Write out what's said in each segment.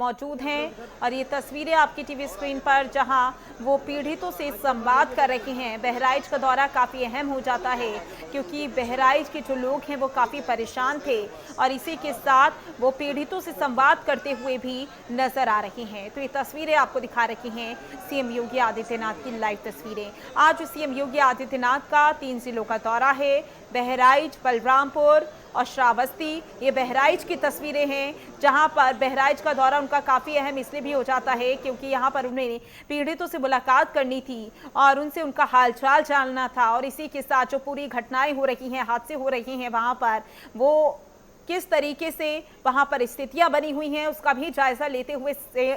मौजूद हैं और ये तस्वीरें आपकी टीवी स्क्रीन पर जहां वो पीड़ितों से संवाद कर रहे हैं। बहराइच का दौरा काफ़ी अहम हो जाता है क्योंकि बहराइच के जो लोग हैं वो काफ़ी परेशान थे और इसी के साथ वो पीड़ितों से संवाद करते हुए भी नजर आ रही हैं। तो ये तस्वीरें आपको दिखा रही हैं सीएम योगी आदित्यनाथ की लाइव तस्वीरें। आज सीएम योगी आदित्यनाथ का 3 जिलों का दौरा है, बहराइच, बलरामपुर और श्रावस्ती। ये बहराइच की तस्वीरें हैं जहां पर बहराइच का दौरा उनका काफ़ी अहम इसलिए भी हो जाता है क्योंकि यहां पर उन्हें पीड़ितों से मुलाकात करनी थी और उनसे उनका हालचाल जानना था और इसी के साथ जो पूरी घटनाएं हो रही हैं, हादसे हो रहे हैं वहां पर, वो किस तरीके से वहां पर स्थितियां बनी हुई हैं उसका भी जायजा लेते हुए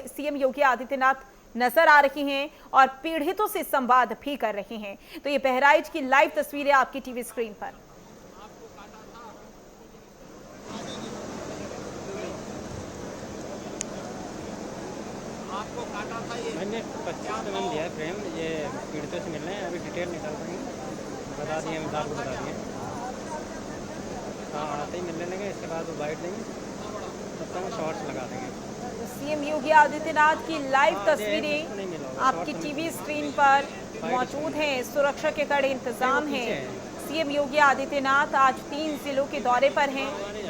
सीएम योगी आदित्यनाथ नजर आ रही हैं और पीड़ितों से संवाद भी कर रहे हैं। तो ये बहराइच की लाइव तस्वीरें आपकी टीवी स्क्रीन पर। आपको काटा था ये? मैंने 25 का दिया है फ्रेम। ये पीड़ितों से मिलने हैं, अभी डिटेल निकाल रहे हैं, बता दिए हम आपको बता दिए। हाँ, आते ही मिलने लगे, इसके बाद वो बाइट देंगे, तब तक हम शॉर्ट्स लगा देंगे। सीएम योगी आदित्यनाथ की लाइव तस्वीरें आपकी टीवी स्क्रीन पर मौजूद हैं। सुरक्षा के कड़े इंतजाम हैं। सीएम योगी आदित्यनाथ आज 3 जिलों के दौरे पर हैं,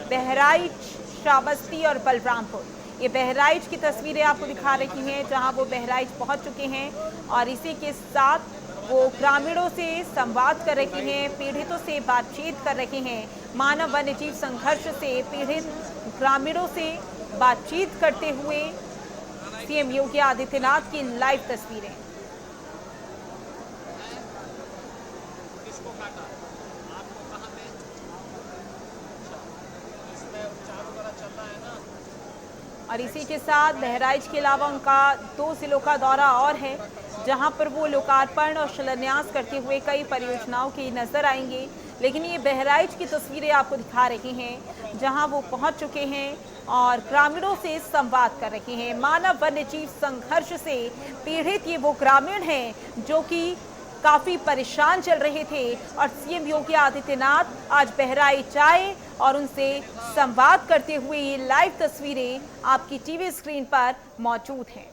बहराइच, श्रावस्ती और बलरामपुर। ये बहराइच की तस्वीरें आपको दिखा रही हैं जहां वो बहराइच पहुंच चुके हैं और इसी के साथ वो ग्रामीणों से संवाद कर रहे हैं, पीड़ितों से बातचीत कर रहे हैं। मानव वन्य जीव संघर्ष से पीड़ित ग्रामीणों से बातचीत करते हुए सीएम योगी आदित्यनाथ की लाइव तस्वीरें। किसको काटा? आपको कहाँ पे? इसमें उपचार वगैरह चल रहा है ना? और इसी के साथ बहराइच के अलावा उनका 2 जिलों का दौरा और है जहां पर वो लोकार्पण और शिलान्यास करते हुए कई परियोजनाओं की नजर आएंगे। लेकिन ये बहराइच की तस्वीरें आपको दिखा रही हैं जहां वो पहुंच चुके हैं और ग्रामीणों से संवाद कर रहे हैं। मानव वन्य जीव संघर्ष से पीड़ित ये वो ग्रामीण हैं जो कि काफ़ी परेशान चल रहे थे और सीएम योगी आदित्यनाथ आज बहराइच आए और उनसे संवाद करते हुए ये लाइव तस्वीरें आपकी टीवी स्क्रीन पर मौजूद हैं।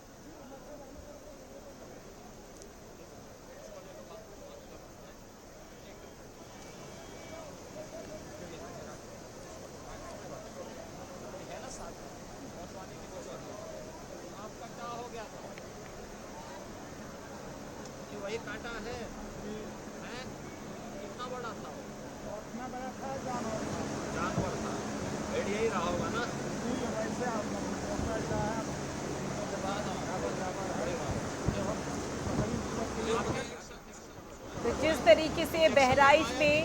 आपका क्या हो गया था? ये वही काटा है? हैं? कितना बड़ा था वो? इतना बड़ा था जानवर था। जानवर था, भेड़िया ही रहा होगा ना? वैसे तो जिस तरीके से बहराइच में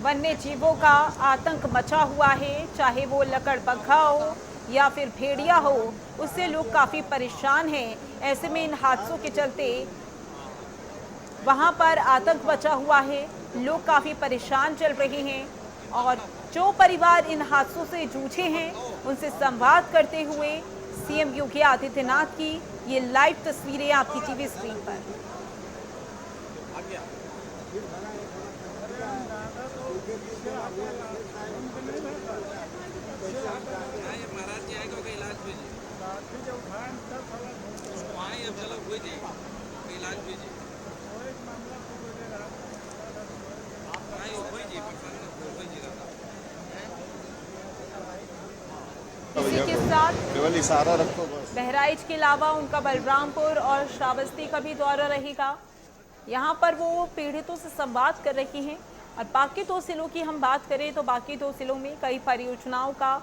वन्य जीवों का आतंक मचा हुआ है, चाहे वो लकड़बग्घा हो या फिर भेड़िया हो, उससे लोग काफ़ी परेशान हैं। ऐसे में इन हादसों के चलते वहाँ पर आतंक मचा हुआ है, लोग काफ़ी परेशान चल रहे हैं और जो परिवार इन हादसों से जूझे हैं उनसे संवाद करते हुए सीएम योगी आदित्यनाथ की ये लाइव तस्वीरें आपकी टीवी स्क्रीन पर। महाराज जी आएगा का इलाज कीजिए, उसको आए अब चलो कोई नहीं इलाज कीजिए, इसी के साथ केवल इशारा रखो बस। बहराइच के अलावा उनका बलरामपुर और श्रावस्ती का भी दौरा रहेगा। यहाँ पर वो पीड़ितों से संवाद कर रही हैं और बाकी 2 जिलों की हम बात करें तो बाकी 2 जिलों में कई परियोजनाओं का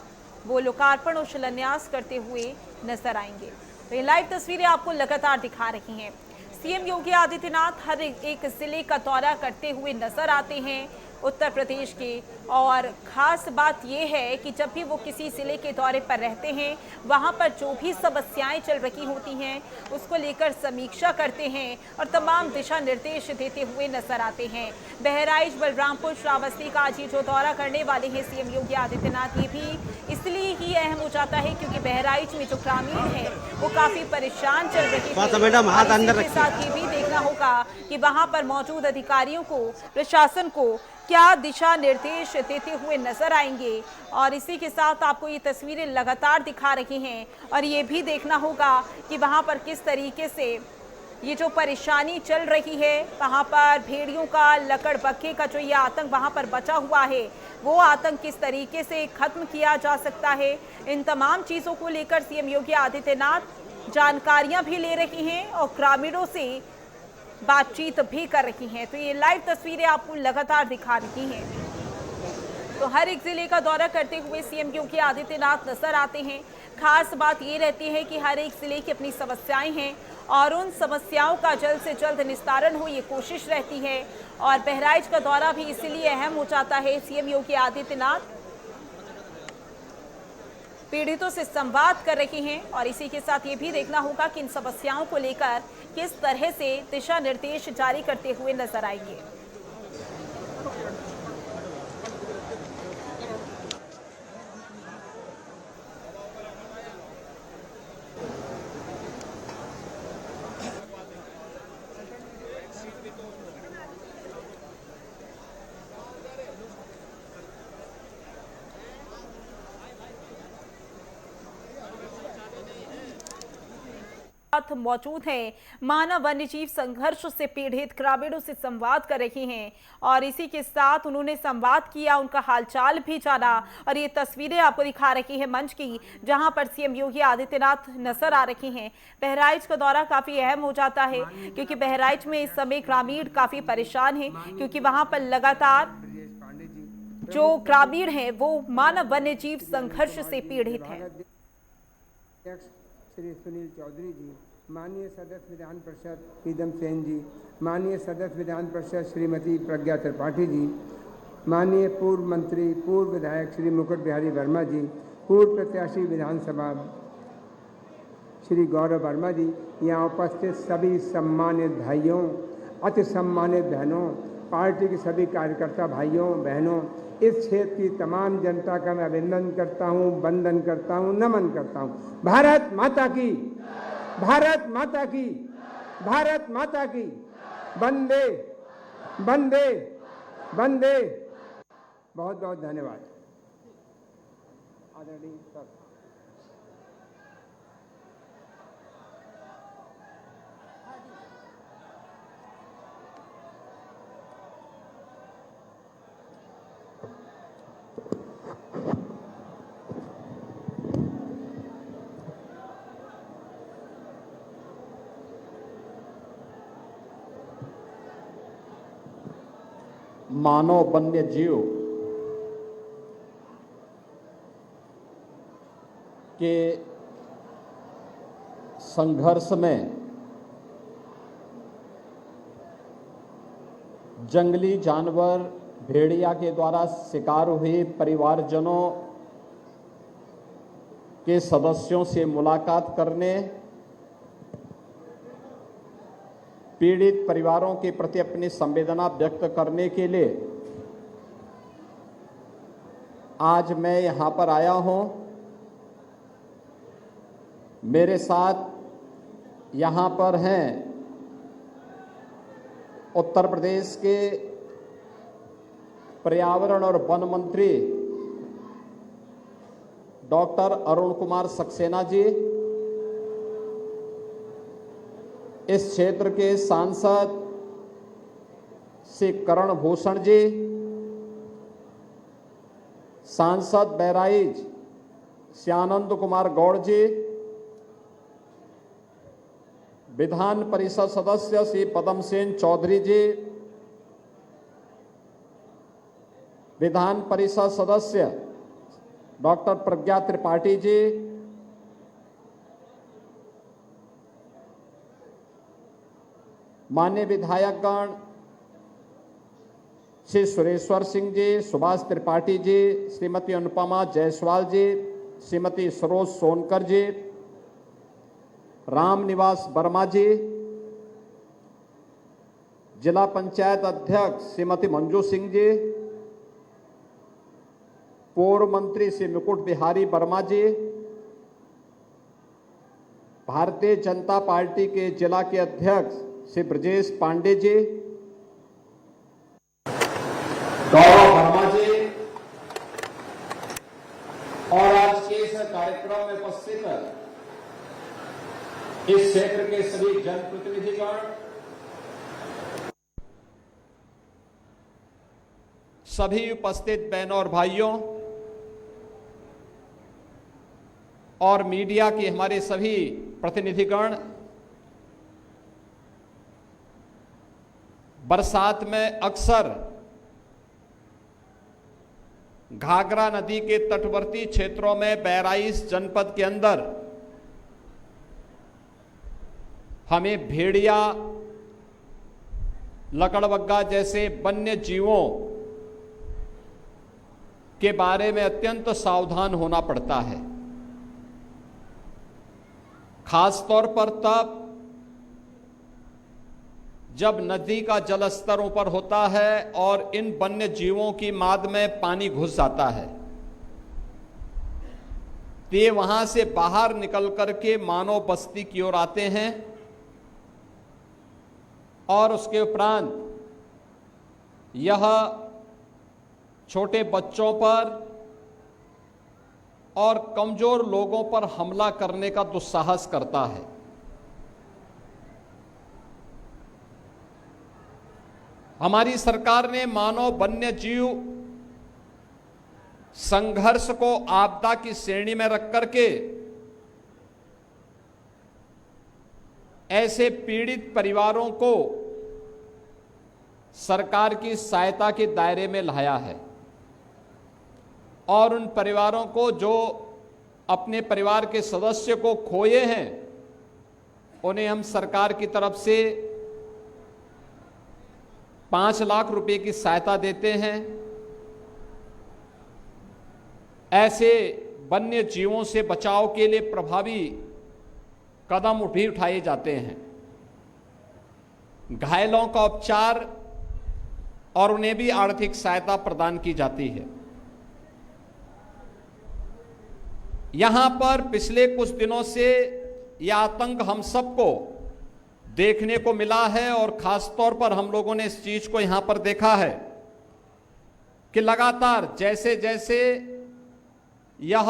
वो लोकार्पण और शिलान्यास करते हुए नजर आएंगे। तो ये लाइव तस्वीरें आपको लगातार दिखा रही हैं। सीएम योगी आदित्यनाथ हर एक जिले का दौरा करते हुए नजर आते हैं उत्तर प्रदेश के, और ख़ास बात यह है कि जब भी वो किसी ज़िले के दौरे पर रहते हैं वहाँ पर जो भी समस्याएं चल रही होती हैं उसको लेकर समीक्षा करते हैं और तमाम दिशा निर्देश देते हुए नजर आते हैं। बहराइच, बलरामपुर, श्रावस्ती का आज ये जो दौरा करने वाले हैं सीएम योगी आदित्यनाथ, ये भी इसलिए ही अहम हो जाता है क्योंकि बहराइच में जो ग्रामीण हैं वो काफ़ी परेशान चल रहे थे। साथ ये भी देखना होगा कि वहाँ पर मौजूद अधिकारियों को, प्रशासन को क्या दिशा निर्देश देते हुए नजर आएंगे। और इसी के साथ आपको ये तस्वीरें लगातार दिखा रही हैं और ये भी देखना होगा कि वहां पर किस तरीके से ये जो परेशानी चल रही है, वहां पर भेड़ियों का, लकड़बग्घे का जो ये आतंक वहां पर बचा हुआ है, वो आतंक किस तरीके से खत्म किया जा सकता है। इन तमाम चीजों को लेकर सीएम योगी आदित्यनाथ जानकारियां भी ले रही हैं और ग्रामीणों से बातचीत भी कर रही हैं। तो ये लाइव तस्वीरें आपको लगातार दिखा रही हैं। तो हर एक जिले का दौरा करते हुए सीएम योगी आदित्यनाथ नजर आते हैं। खास बात ये रहती है कि हर एक जिले की अपनी समस्याएं हैं और उन समस्याओं का जल्द से जल्द निस्तारण हो, ये कोशिश रहती है। और बहराइच का दौरा भी इसीलिए अहम हो जाता है। सीएम योगी आदित्यनाथ पीड़ितों से संवाद कर रहे हैं और इसी के साथ ये भी देखना होगा कि इन समस्याओं को लेकर किस तरह से दिशा निर्देश जारी करते हुए नजर आएंगे। मौजूद हैं मानव वन्यजीव संघर्ष से पीड़ित ग्रामीणों से संवाद कर रही हैं और इसी के साथ उन्होंने संवाद किया, उनका हालचाल भी जाना और ये तस्वीरें आपको दिखा रही है मंच की, जहां पर सीएम योगी आदित्यनाथ नजर आ रहे हैं। बहराइच का दौरा काफी अहम हो जाता है क्योंकि बहराइच में इस समय ग्रामीण काफी परेशान हैं क्योंकि वहां पर लगातार जो ग्रामीण हैं वो मानव वन्यजीव संघर्ष से पीड़ित हैं। श्री सुनील चौधरी जी, माननीय सदस्य विधान परिषद पीदम सेन जी, माननीय सदस्य विधान परिषद श्रीमती प्रज्ञा त्रिपाठी जी, माननीय पूर्व मंत्री पूर्व विधायक श्री मुकुट बिहारी वर्मा जी, पूर्व प्रत्याशी विधानसभा श्री गौरव वर्मा जी, यहाँ उपस्थित सभी सम्मानित भाइयों, अति सम्मानित बहनों, पार्टी के सभी कार्यकर्ता भाइयों बहनों, इस क्षेत्र की तमाम जनता का मैं अभिनंदन करता हूँ, वंदन करता हूँ, नमन करता हूँ। भारत माता की, भारत माता की, भारत माता की, वंदे वंदे वंदे। बहुत बहुत धन्यवाद आदरणीय सर। मानव वन्य जीव के संघर्ष में जंगली जानवर भेड़िया के द्वारा शिकार हुए परिवारजनों के सदस्यों से मुलाकात करने, पीड़ित परिवारों के प्रति अपनी संवेदना व्यक्त करने के लिए आज मैं यहां पर आया हूं। मेरे साथ यहां पर हैं उत्तर प्रदेश के पर्यावरण और वन मंत्री डॉक्टर अरुण कुमार सक्सेना जी, इस क्षेत्र के सांसद श्री करण भूषण जी, सांसद बहराइच श्री आनंद कुमार गौड़ जी, विधान परिषद सदस्य श्री पदम सेन चौधरी जी, विधान परिषद सदस्य डॉक्टर प्रज्ञा त्रिपाठी जी, माननीय विधायकगण श्री सुरेश्वर सिंह जी, सुभाष त्रिपाठी जी, श्रीमती अनुपमा जायसवाल जी, श्रीमती सरोज सोनकर जी, रामनिवास वर्मा जी, जिला पंचायत अध्यक्ष श्रीमती मंजू सिंह जी, पूर्व मंत्री श्री मुकुट बिहारी वर्मा जी, भारतीय जनता पार्टी के जिला के अध्यक्ष श्री ब्रजेश पांडे जी, कार्यक्रम में उपस्थित इस क्षेत्र के सभी जनप्रतिनिधिगण, सभी उपस्थित बहनों और भाइयों और मीडिया के हमारे सभी प्रतिनिधिगण, बरसात में अक्सर घाघरा नदी के तटवर्ती क्षेत्रों में बहराइच जनपद के अंदर हमें भेड़िया, लकड़बग्गा जैसे वन्य जीवों के बारे में अत्यंत सावधान होना पड़ता है। खासतौर पर तब जब नदी का जलस्तर ऊपर होता है और इन वन्य जीवों की माद में पानी घुस जाता है, तो ये वहां से बाहर निकल करके मानव बस्ती की ओर आते हैं और उसके उपरांत यह छोटे बच्चों पर और कमजोर लोगों पर हमला करने का दुस्साहस करता है। हमारी सरकार ने मानव वन्य जीव संघर्ष को आपदा की श्रेणी में रख करके ऐसे पीड़ित परिवारों को सरकार की सहायता के दायरे में लाया है और उन परिवारों को जो अपने परिवार के सदस्य को खोए हैं, उन्हें हम सरकार की तरफ से 5 लाख रुपए की सहायता देते हैं। ऐसे वन्य जीवों से बचाव के लिए प्रभावी कदम भी उठाए जाते हैं। घायलों का उपचार और उन्हें भी आर्थिक सहायता प्रदान की जाती है। यहां पर पिछले कुछ दिनों से यह आतंक हम सबको देखने को मिला है और खास तौर पर हम लोगों ने इस चीज को यहां पर देखा है कि लगातार जैसे जैसे यह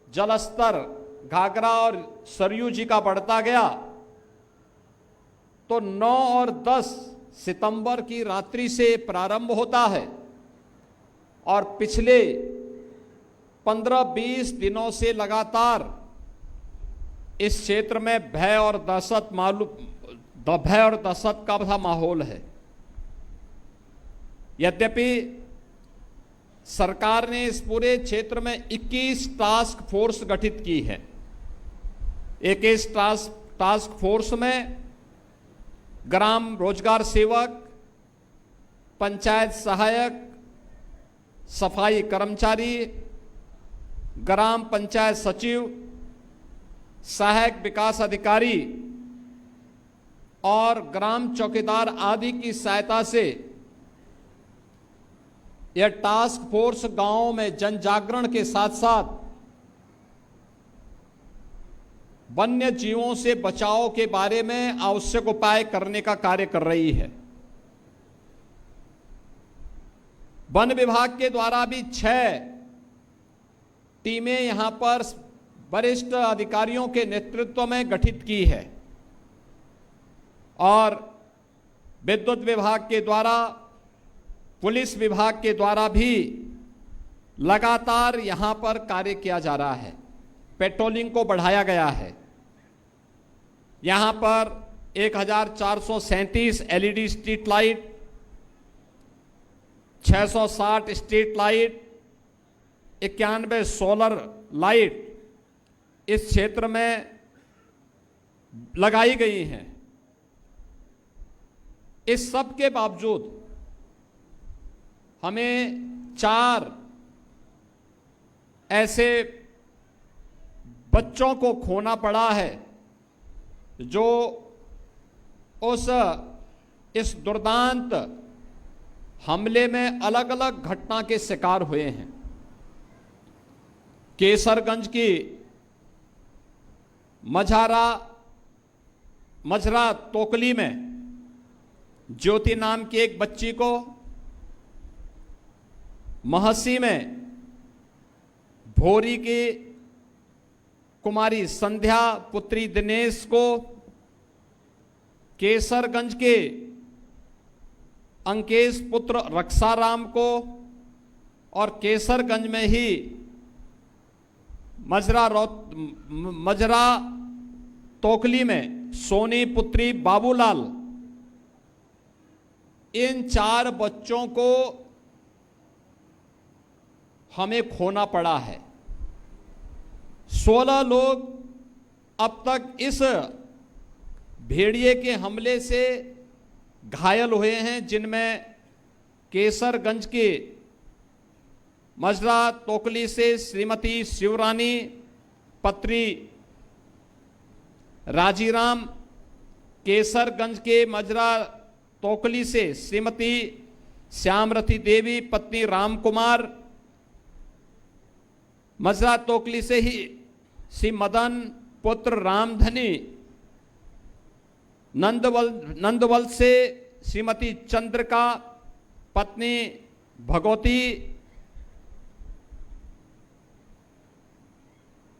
जलस्तर घाघरा और सरयू जी का बढ़ता गया, तो 9 और 10 सितंबर की रात्रि से प्रारंभ होता है और पिछले 15-20 दिनों से लगातार इस क्षेत्र में भय और दहशत का माहौल है। यद्यपि सरकार ने इस पूरे क्षेत्र में 21 टास्क फोर्स गठित की है। एक इस टास्क फोर्स में ग्राम रोजगार सेवक, पंचायत सहायक, सफाई कर्मचारी, ग्राम पंचायत सचिव, सहायक विकास अधिकारी और ग्राम चौकीदार आदि की सहायता से यह टास्क फोर्स गांवों में जन जागरण के साथ साथ वन्य जीवों से बचाव के बारे में आवश्यक उपाय करने का कार्य कर रही है। वन विभाग के द्वारा भी 6 टीमें यहां पर वरिष्ठ अधिकारियों के नेतृत्व में गठित की है और विद्युत विभाग के द्वारा, पुलिस विभाग के द्वारा भी लगातार यहां पर कार्य किया जा रहा है। पेट्रोलिंग को बढ़ाया गया है। यहां पर 1437 LED street light, 660 street light, 91 solar light इस क्षेत्र में लगाई गई हैं। इस सब के बावजूद हमें 4 ऐसे बच्चों को खोना पड़ा है जो इस दुर्दांत हमले में अलग अलग घटना के शिकार हुए हैं। केसरगंज की मझरा तोकली में ज्योति नाम की एक बच्ची को, महसी में भोरी की कुमारी संध्या पुत्री दिनेश को, केसरगंज के अंकेश पुत्र रक्षाराम को और केसरगंज में ही मजरा तोकली में सोनी पुत्री बाबूलाल, इन 4 बच्चों को हमें खोना पड़ा है। 16 लोग अब तक इस भेड़िए के हमले से घायल हुए हैं, जिनमें केसरगंज के मजरा तोकली से श्रीमती शिवरानी पत्री राजीराम, केसरगंज के मजरा तोकली से श्रीमती श्यामरथी देवी पत्नी राम कुमार, मजरा तोकली से ही श्री मदन पुत्र रामधनी, नंदवल से श्रीमती चंद्रिका पत्नी भगवती,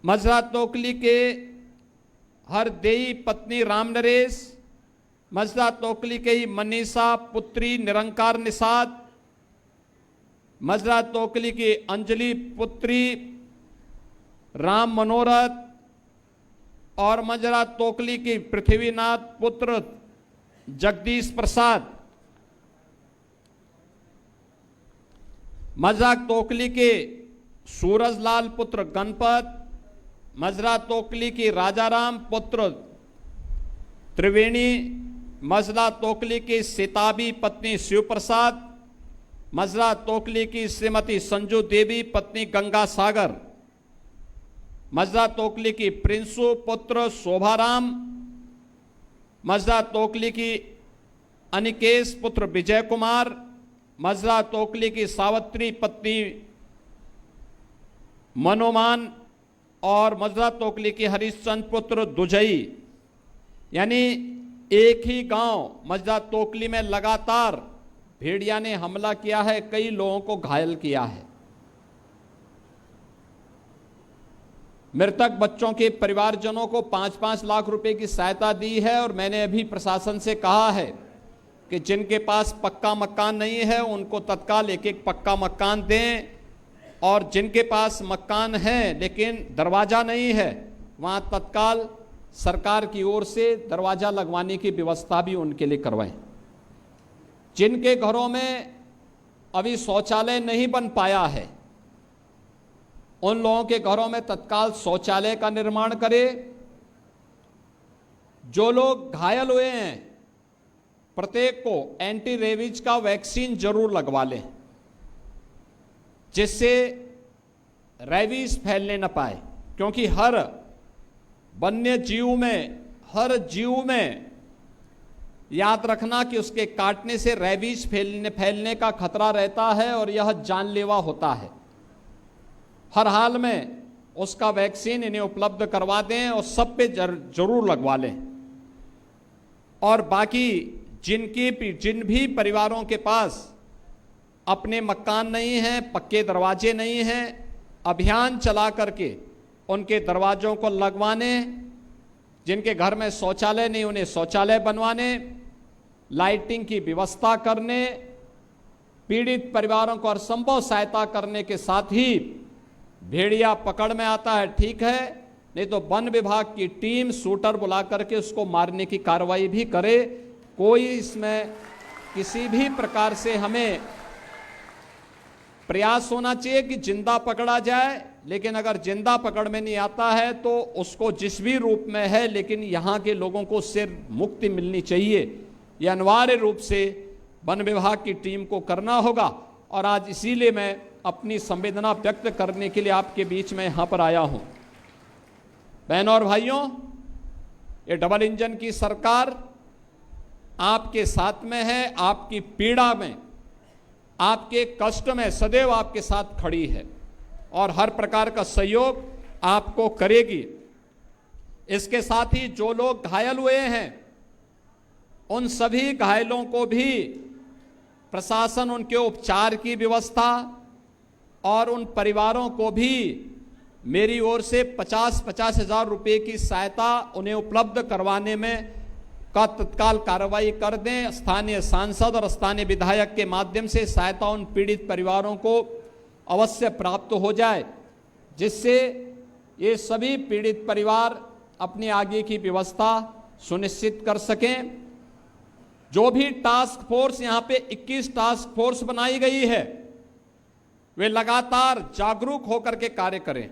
मजरा तोकली के हरदेई पत्नी रामनरेश, मजरा तोकली के ही मनीषा पुत्री निरंकार निषाद, मजरा तोकली की अंजलि पुत्री राम मनोरथ और मजरा तोकली की पृथ्वीनाथ पुत्र जगदीश प्रसाद, मजरा तोकली के सूरजलाल पुत्र गणपत, मजरा तोकली की राजाराम पुत्र त्रिवेणी, मजरा तोकली की सिताबी पत्नी शिवप्रसाद, मजरा तोकली की श्रीमती संजू देवी पत्नी गंगा सागर, मजरा तोकली की प्रिंसु पुत्र शोभाराम, मजरा तोकली की अनिकेश पुत्र विजय कुमार, मजरा तोकली की सावित्री पत्नी मनोमान और मजरा तोकली की हरिश्चंद्र पुत्र दुजई। यानी एक ही गांव मजरा तोकली में लगातार भेड़िया ने हमला किया है, कई लोगों को घायल किया है। मृतक बच्चों के परिवारजनों को 5-5 लाख रुपए की सहायता दी है और मैंने अभी प्रशासन से कहा है कि जिनके पास पक्का मकान नहीं है उनको तत्काल एक पक्का मकान दें, और जिनके पास मकान है लेकिन दरवाजा नहीं है वहां तत्काल सरकार की ओर से दरवाजा लगवाने की व्यवस्था भी उनके लिए करवाएं। जिनके घरों में अभी शौचालय नहीं बन पाया है उन लोगों के घरों में तत्काल शौचालय का निर्माण करें। जो लोग घायल हुए हैं प्रत्येक को एंटी रेबीज का वैक्सीन जरूर लगवा लें, जिससे रेबीज फैलने न पाए, क्योंकि हर वन्य जीव में, हर जीव में याद रखना कि उसके काटने से रेबीज फैलने का खतरा रहता है और यह जानलेवा होता है। हर हाल में उसका वैक्सीन इन्हें उपलब्ध करवा दें और सब पे जरूर लगवा लें। और बाकी जिन भी परिवारों के पास अपने मकान नहीं हैं, पक्के दरवाजे नहीं हैं, अभियान चला करके उनके दरवाजों को लगवाने, जिनके घर में शौचालय नहीं उन्हें शौचालय बनवाने, लाइटिंग की व्यवस्था करने, पीड़ित परिवारों को हर संभव सहायता करने के साथ ही भेड़िया पकड़ में आता है ठीक है, नहीं तो वन विभाग की टीम शूटर बुला करके उसको मारने की कार्रवाई भी करे। कोई इसमें किसी भी प्रकार से हमें प्रयास होना चाहिए कि जिंदा पकड़ा जाए, लेकिन अगर जिंदा पकड़ में नहीं आता है तो उसको जिस भी रूप में है, लेकिन यहाँ के लोगों को उससे मुक्ति मिलनी चाहिए। यह अनिवार्य रूप से वन विभाग की टीम को करना होगा। और आज इसीलिए मैं अपनी संवेदना व्यक्त करने के लिए आपके बीच में यहाँ पर आया हूँ। बहनों और भाइयों, ये डबल इंजन की सरकार आपके साथ में है, आपकी पीड़ा में, आपके कष्ट में सदैव आपके साथ खड़ी है और हर प्रकार का सहयोग आपको करेगी। इसके साथ ही जो लोग घायल हुए हैं उन सभी घायलों को भी प्रशासन उनके उपचार की व्यवस्था और उन परिवारों को भी मेरी ओर से 50-50 हजार रुपए की सहायता उन्हें उपलब्ध करवाने में का तत्काल कार्रवाई कर दें। स्थानीय सांसद और स्थानीय विधायक के माध्यम से सहायता उन पीड़ित परिवारों को अवश्य प्राप्त हो जाए, जिससे ये सभी पीड़ित परिवार अपनी आगे की व्यवस्था सुनिश्चित कर सकें। जो भी टास्क फोर्स यहाँ पे 21 टास्क फोर्स बनाई गई है, वे लगातार जागरूक होकर के कार्य करें।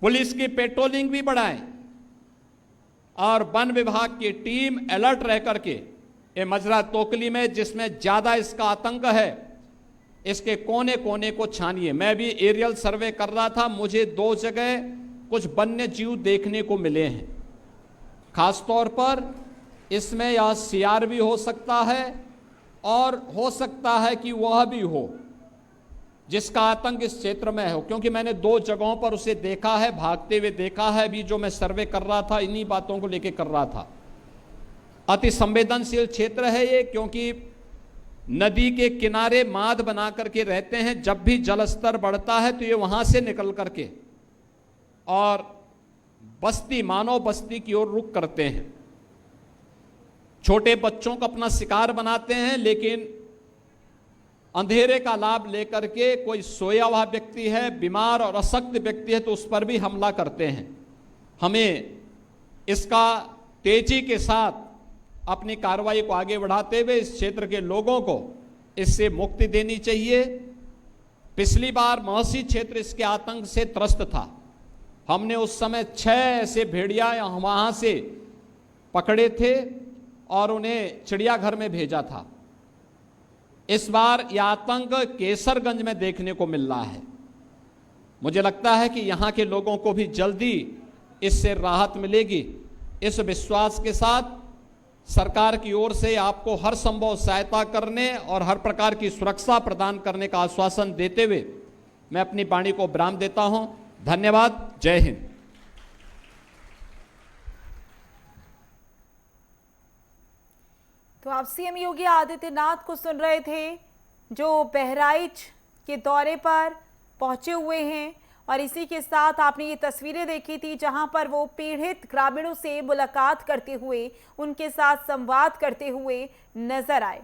पुलिस की पेट्रोलिंग भी बढ़ाएं और वन विभाग की टीम अलर्ट रह करके ये मजरा तोकली में जिसमें ज्यादा इसका आतंक है, इसके कोने कोने को छानिए। मैं भी एरियल सर्वे कर रहा था, मुझे 2 जगह कुछ वन्य जीव देखने को मिले हैं। खासतौर पर इसमें यह सियार भी हो सकता है और हो सकता है कि वह भी हो जिसका आतंक इस क्षेत्र में है, क्योंकि मैंने 2 जगहों पर उसे देखा है, भागते हुए देखा है। अभी जो मैं सर्वे कर रहा था इन्हीं बातों को लेकर कर रहा था। अति संवेदनशील क्षेत्र है ये, क्योंकि नदी के किनारे माद बना करके रहते हैं। जब भी जल स्तर बढ़ता है तो ये वहां से निकल करके और बस्ती, मानव बस्ती की ओर रुख करते हैं। छोटे बच्चों को अपना शिकार बनाते हैं, लेकिन अंधेरे का लाभ लेकर के कोई सोया हुआ व्यक्ति है, बीमार और अशक्त व्यक्ति है तो उस पर भी हमला करते हैं। हमें इसका तेजी के साथ अपनी कार्रवाई को आगे बढ़ाते हुए इस क्षेत्र के लोगों को इससे मुक्ति देनी चाहिए। पिछली बार महसी क्षेत्र इसके आतंक से त्रस्त था। हमने उस समय 6 ऐसे भेड़िया वहां से पकड़े थे और उन्हें चिड़ियाघर में भेजा था। इस बार यह आतंक केसरगंज में देखने को मिल रहा है। मुझे लगता है कि यहां के लोगों को भी जल्दी इससे राहत मिलेगी। इस विश्वास के साथ सरकार की ओर से आपको हर संभव सहायता करने और हर प्रकार की सुरक्षा प्रदान करने का आश्वासन देते हुए मैं अपनी वाणी को विराम देता हूं। धन्यवाद। जय हिंद। तो आप सीएम योगी आदित्यनाथ को सुन रहे थे, जो बहराइच के दौरे पर पहुंचे हुए हैं। और इसी के साथ आपने ये तस्वीरें देखी थी जहां पर वो पीड़ित ग्रामीणों से मुलाकात करते हुए, उनके साथ संवाद करते हुए नजर आए।